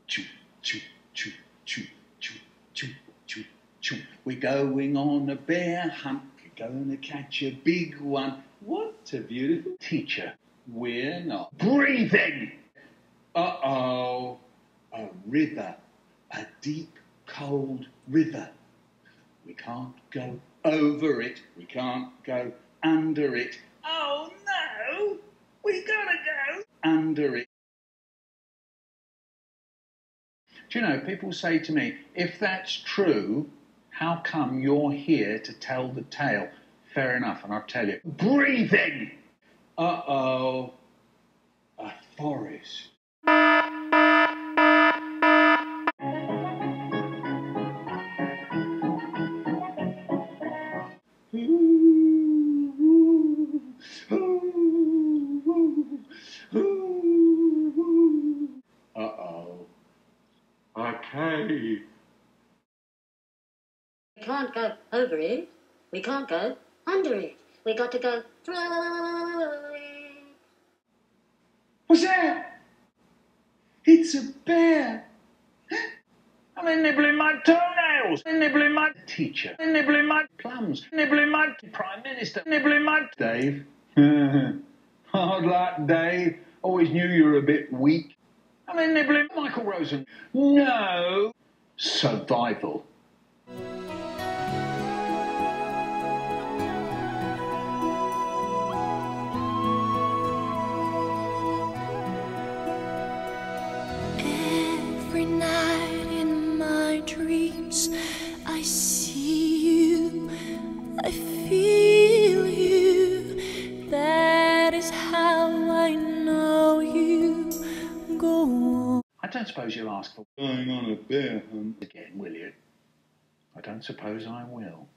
choo, choo, choo, choo, choo, choo, choo, choo. We're going on a bear hunt. We're going to catch a big one. What a beautiful teacher. We're not breathing. Uh-oh. A river. A deep, cold river. We can't go over it. We can't go under it. Oh, no. We gotta go under it. Do you know, people say to me, if that's true, how come you're here to tell the tale? Fair enough, and I'll tell you. Breathing! Uh-oh. A forest. Uh-oh. A cave. We can't go over it. We can't go under it. We got to go through it. What's that? It's a bear. And they're nibbling my toenails. They're nibbling my teacher. They're nibbling my plums. Nibbling my Prime Minister. Nibbling my Dave. Hard luck, Dave. Always knew you were a bit weak. And they're nibbling Michael Rosen. No. Survival. Every night in my dreams, I see you, I feel you. That is how I know you. Go on. I don't suppose you'll ask for going on a bear hunt again, will you? I don't suppose I will.